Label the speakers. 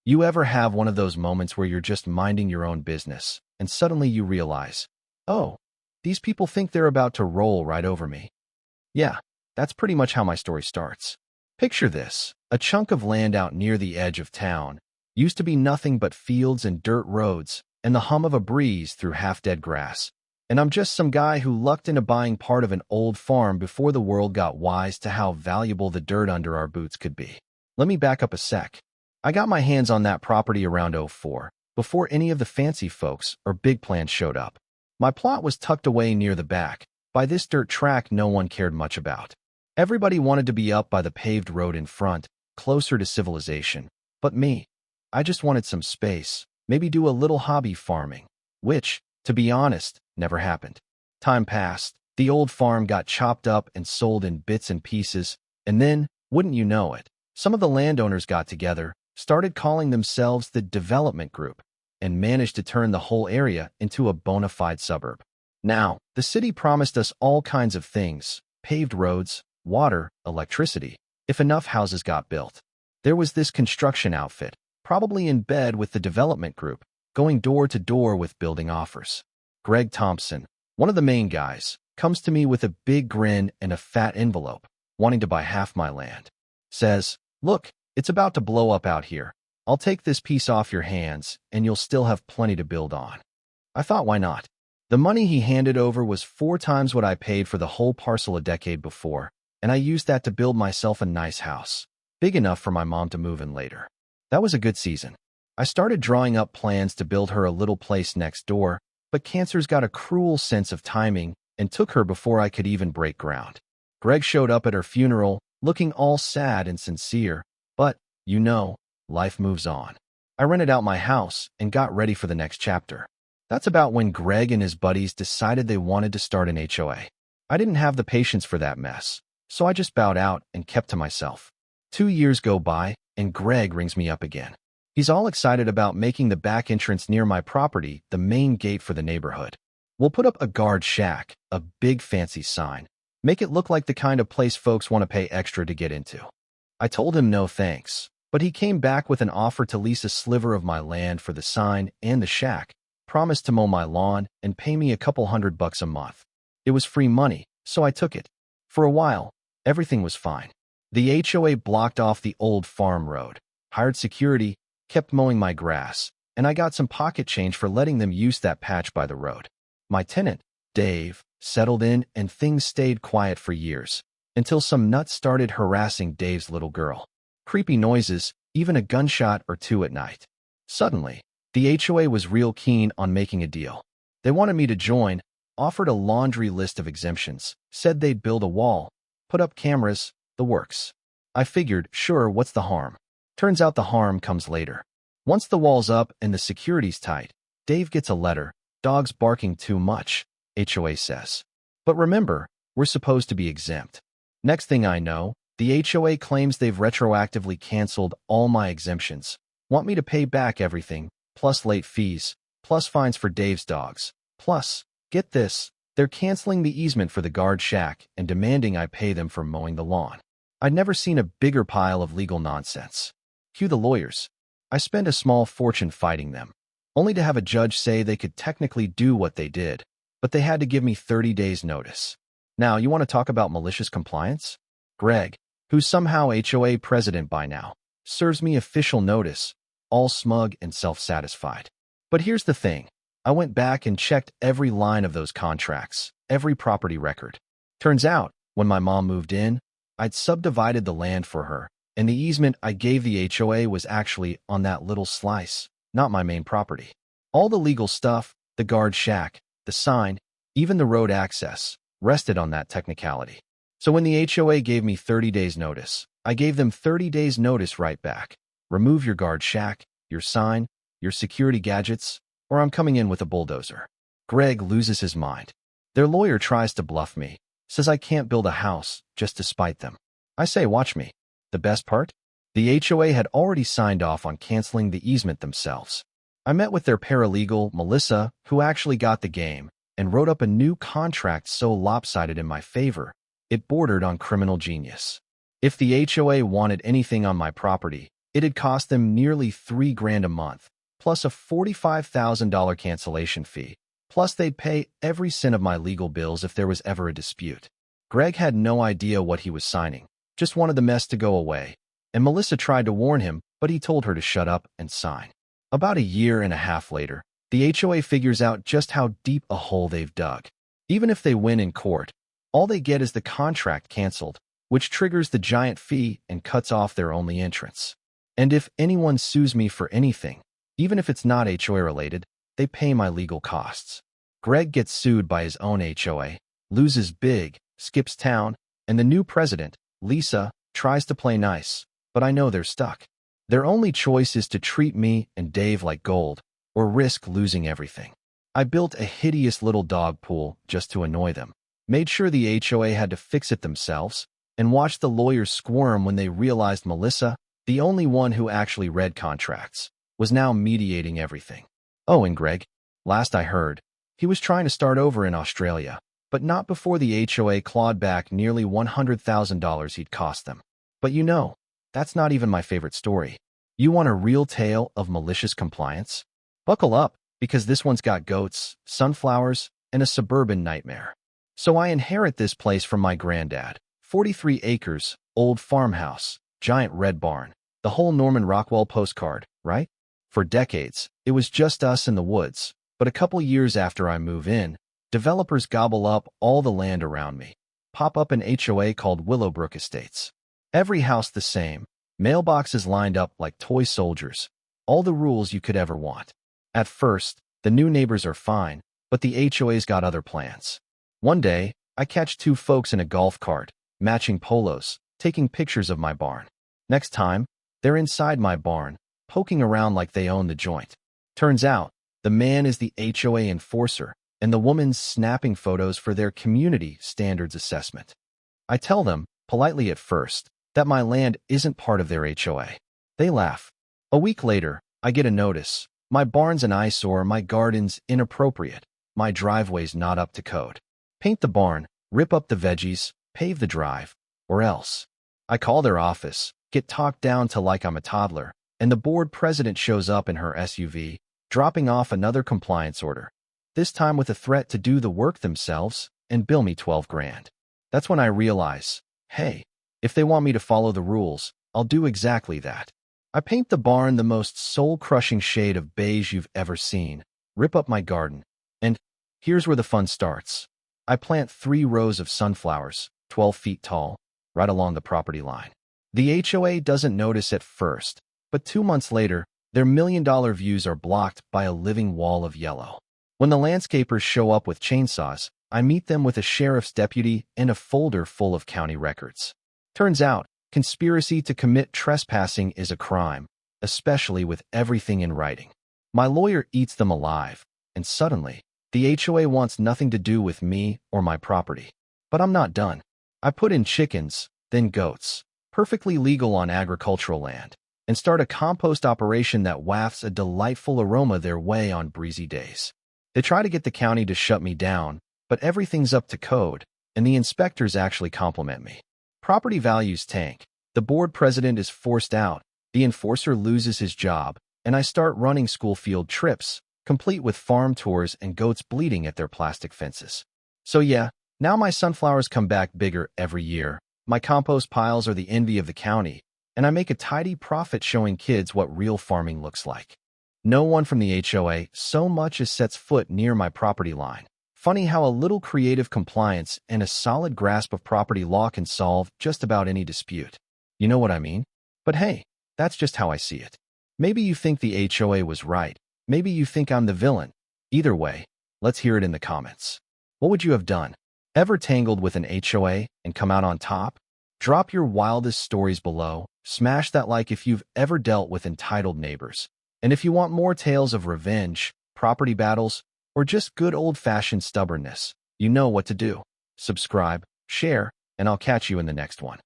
Speaker 1: You ever have one of those moments where you're just minding your own business, and suddenly you realize, oh, these people think they're about to roll right over me? Yeah, that's pretty much how my story starts. Picture this: a chunk of land out near the edge of town used to be nothing but fields and dirt roads and the hum of a breeze through half-dead grass. And I'm just some guy who lucked into buying part of an old farm before the world got wise to how valuable the dirt under our boots could be. Let me back up a sec. I got my hands on that property around '04, before any of the fancy folks or big plans showed up. My plot was tucked away near the back, by this dirt track no one cared much about. Everybody wanted to be up by the paved road in front, closer to civilization. But me, I just wanted some space, maybe do a little hobby farming, which, to be honest, never happened. Time passed, the old farm got chopped up and sold in bits and pieces, and then, wouldn't you know it, some of the landowners got together, started calling themselves the development group, and managed to turn the whole area into a bona fide suburb. Now, the city promised us all kinds of things: paved roads, water, electricity, if enough houses got built. There was this construction outfit, probably in bed with the development group, going door to door with building offers. Greg Thompson, one of the main guys, comes to me with a big grin and a fat envelope, wanting to buy half my land. Says, "Look, it's about to blow up out here. I'll take this piece off your hands, and you'll still have plenty to build on." I thought, why not? The money he handed over was 4 times what I paid for the whole parcel a decade before, and I used that to build myself a nice house, big enough for my mom to move in later. That was a good season. I started drawing up plans to build her a little place next door, but cancer's got a cruel sense of timing and took her before I could even break ground. Greg showed up at her funeral, looking all sad and sincere, but, you know, life moves on. I rented out my house and got ready for the next chapter. That's about when Greg and his buddies decided they wanted to start an HOA. I didn't have the patience for that mess, so I just bowed out and kept to myself. 2 years go by, and Greg rings me up again. He's all excited about making the back entrance near my property the main gate for the neighborhood. We'll put up a guard shack, a big fancy sign. Make it look like the kind of place folks want to pay extra to get into. I told him no thanks, but he came back with an offer to lease a sliver of my land for the sign and the shack, promised to mow my lawn and pay me a couple $100 a month. It was free money, so I took it. For a while, everything was fine. The HOA blocked off the old farm road, hired security, kept mowing my grass, and I got some pocket change for letting them use that patch by the road. My tenant, Dave, settled in and things stayed quiet for years, until some nut started harassing Dave's little girl. Creepy noises, even a gunshot or two at night. Suddenly, the HOA was real keen on making a deal. They wanted me to join, offered a laundry list of exemptions, said they'd build a wall, put up cameras, the works. I figured, sure, what's the harm? Turns out the harm comes later. Once the wall's up and the security's tight, Dave gets a letter: "Dogs barking too much," HOA says. But remember, we're supposed to be exempt. Next thing I know, the HOA claims they've retroactively canceled all my exemptions, want me to pay back everything, plus late fees, plus fines for Dave's dogs. Plus, get this, they're canceling the easement for the guard shack and demanding I pay them for mowing the lawn. I'd never seen a bigger pile of legal nonsense. Cue the lawyers. I spent a small fortune fighting them, only to have a judge say they could technically do what they did, but they had to give me 30 days notice. Now, you want to talk about malicious compliance? Greg, who's somehow HOA president by now, serves me official notice, all smug and self-satisfied. But here's the thing. I went back and checked every line of those contracts, every property record. Turns out, when my mom moved in, I'd subdivided the land for her, and the easement I gave the HOA was actually on that little slice, not my main property. All the legal stuff, the guard shack, the sign, even the road access, rested on that technicality. So when the HOA gave me 30 days notice, I gave them 30 days notice right back. Remove your guard shack, your sign, your security gadgets, or I'm coming in with a bulldozer. Greg loses his mind. Their lawyer tries to bluff me, says I can't build a house just to spite them. I say, watch me. The best part? The HOA had already signed off on canceling the easement themselves. I met with their paralegal, Melissa, who actually got the game, and wrote up a new contract so lopsided in my favor, it bordered on criminal genius. If the HOA wanted anything on my property, It had cost them nearly $3,000 a month, plus a $45,000 cancellation fee, plus they'd pay every cent of my legal bills if there was ever a dispute. Greg had no idea what he was signing, just wanted the mess to go away, and Melissa tried to warn him, but he told her to shut up and sign. About a year and a half later, the HOA figures out just how deep a hole they've dug. Even if they win in court, all they get is the contract canceled, which triggers the giant fee and cuts off their only entrance. And if anyone sues me for anything, even if it's not HOA related, they pay my legal costs. Greg gets sued by his own HOA, loses big, skips town, and the new president, Lisa, tries to play nice, but I know they're stuck. Their only choice is to treat me and Dave like gold, or risk losing everything. I built a hideous little dog pool just to annoy them, made sure the HOA had to fix it themselves, and watched the lawyers squirm when they realized Melissa, the only one who actually read contracts, was now mediating everything. Oh, and Greg, last I heard, he was trying to start over in Australia, but not before the HOA clawed back nearly $100,000 he'd cost them. But you know, that's not even my favorite story. You want a real tale of malicious compliance? Buckle up, because this one's got goats, sunflowers, and a suburban nightmare. So I inherit this place from my granddad. 43 acres, old farmhouse, giant red barn, the whole Norman Rockwell postcard, right? For decades, it was just us in the woods, but a couple years after I move in, developers gobble up all the land around me, pop up an HOA called Willowbrook Estates. Every house the same, mailboxes lined up like toy soldiers, all the rules you could ever want. At first, the new neighbors are fine, but the HOA's got other plans. One day, I catch two folks in a golf cart, matching polos, taking pictures of my barn. Next time, they're inside my barn, poking around like they own the joint. Turns out, the man is the HOA enforcer, and the woman's snapping photos for their community standards assessment. I tell them, politely at first, that my land isn't part of their HOA. They laugh. A week later, I get a notice. My barn's an eyesore, my garden's inappropriate, my driveway's not up to code. Paint the barn, rip up the veggies, pave the drive, or else. I call their office, get talked down to like I'm a toddler, and the board president shows up in her SUV, dropping off another compliance order, this time with a threat to do the work themselves and bill me $12,000. That's when I realize, hey, if they want me to follow the rules, I'll do exactly that. I paint the barn the most soul-crushing shade of beige you've ever seen, rip up my garden, and here's where the fun starts. I plant 3 rows of sunflowers, 12 feet tall, right along the property line. The HOA doesn't notice at first, but 2 months later, their million-dollar views are blocked by a living wall of yellow. When the landscapers show up with chainsaws, I meet them with a sheriff's deputy and a folder full of county records. Turns out, conspiracy to commit trespassing is a crime, especially with everything in writing. My lawyer eats them alive, and suddenly, the HOA wants nothing to do with me or my property. But I'm not done. I put in chickens, then goats, perfectly legal on agricultural land, and start a compost operation that wafts a delightful aroma their way on breezy days. They try to get the county to shut me down, but everything's up to code, and the inspectors actually compliment me. Property values tank, the board president is forced out, the enforcer loses his job, and I start running school field trips, complete with farm tours and goats bleeding at their plastic fences. So yeah, now my sunflowers come back bigger every year, my compost piles are the envy of the county, and I make a tidy profit showing kids what real farming looks like. No one from the HOA so much as sets foot near my property line. Funny how a little creative compliance and a solid grasp of property law can solve just about any dispute. You know what I mean? But hey, that's just how I see it. Maybe you think the HOA was right. Maybe you think I'm the villain. Either way, let's hear it in the comments. What would you have done? Ever tangled with an HOA and come out on top? Drop your wildest stories below. Smash that like if you've ever dealt with entitled neighbors. And if you want more tales of revenge, property battles, or just good old-fashioned stubbornness, you know what to do. Subscribe, share, and I'll catch you in the next one.